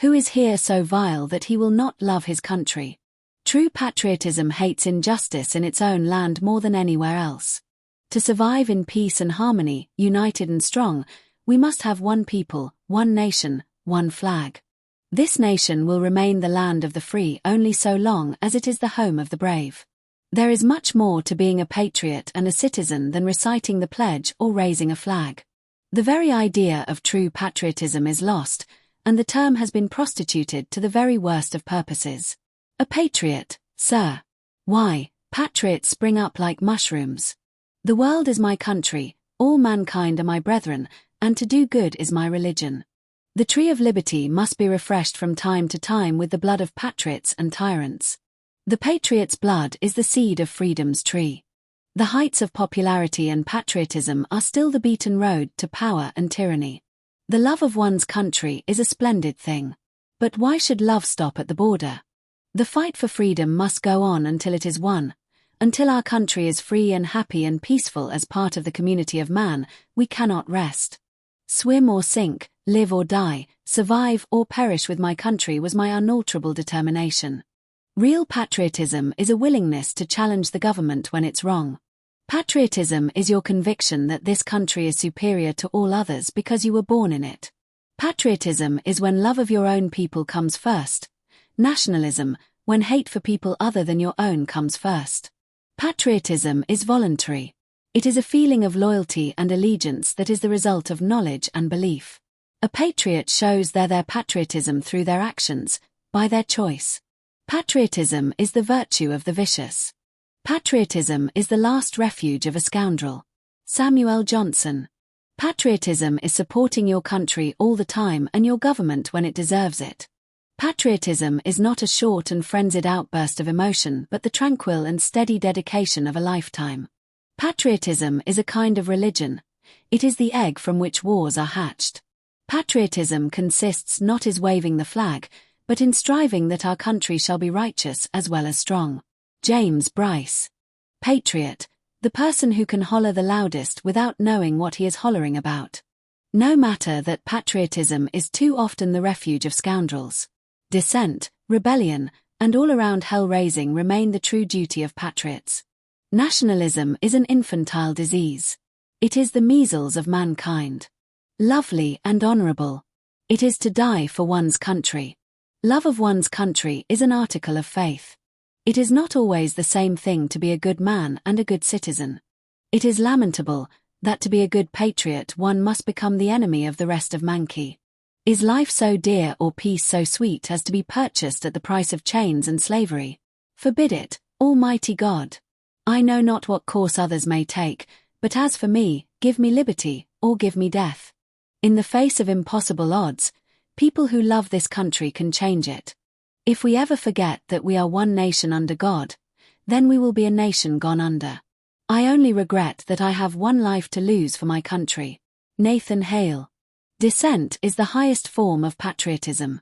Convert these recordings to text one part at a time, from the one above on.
Who is here so vile that he will not love his country? True patriotism hates injustice in its own land more than anywhere else. To survive in peace and harmony, united and strong, we must have one people, one nation, one flag. This nation will remain the land of the free only so long as it is the home of the brave. There is much more to being a patriot and a citizen than reciting the pledge or raising a flag. The very idea of true patriotism is lost, and the term has been prostituted to the very worst of purposes. A patriot, sir. Why, patriots spring up like mushrooms. The world is my country, all mankind are my brethren, and to do good is my religion. The tree of liberty must be refreshed from time to time with the blood of patriots and tyrants. The patriot's blood is the seed of freedom's tree. The heights of popularity and patriotism are still the beaten road to power and tyranny. The love of one's country is a splendid thing. But why should love stop at the border? The fight for freedom must go on until it is won. Until our country is free and happy and peaceful as part of the community of man, we cannot rest. Swim or sink, live or die, survive or perish with my country was my unalterable determination. Real patriotism is a willingness to challenge the government when it's wrong. Patriotism is your conviction that this country is superior to all others because you were born in it. Patriotism is when love of your own people comes first. Nationalism, when hate for people other than your own comes first. Patriotism is voluntary. It is a feeling of loyalty and allegiance that is the result of knowledge and belief. A patriot shows their patriotism through their actions, by their choice. Patriotism is the virtue of the vicious. Patriotism is the last refuge of a scoundrel. Samuel Johnson. Patriotism is supporting your country all the time and your government when it deserves it. Patriotism is not a short and frenzied outburst of emotion but the tranquil and steady dedication of a lifetime. Patriotism is a kind of religion. It is the egg from which wars are hatched. Patriotism consists not in waving the flag, but in striving that our country shall be righteous as well as strong. James Bryce. Patriot, the person who can holler the loudest without knowing what he is hollering about. No matter that patriotism is too often the refuge of scoundrels. Dissent, rebellion, and all-around hell-raising remain the true duty of patriots. Nationalism is an infantile disease. It is the measles of mankind. Lovely and honorable. It is to die for one's country. Love of one's country is an article of faith. It is not always the same thing to be a good man and a good citizen. It is lamentable that to be a good patriot one must become the enemy of the rest of mankind. Is life so dear or peace so sweet as to be purchased at the price of chains and slavery? Forbid it, Almighty God. I know not what course others may take, but as for me, give me liberty, or give me death. In the face of impossible odds, people who love this country can change it. If we ever forget that we are one nation under God, then we will be a nation gone under. I only regret that I have one life to lose for my country. Nathan Hale. Dissent is the highest form of patriotism.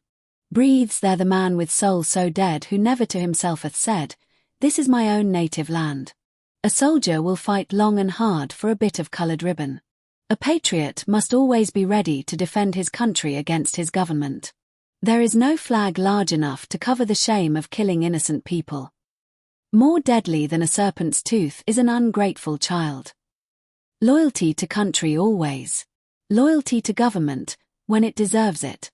Breathes there the man with soul so dead who never to himself hath said, "This is my own native land." A soldier will fight long and hard for a bit of coloured ribbon. A patriot must always be ready to defend his country against his government. There is no flag large enough to cover the shame of killing innocent people. More deadly than a serpent's tooth is an ungrateful child. Loyalty to country always. Loyalty to government, when it deserves it.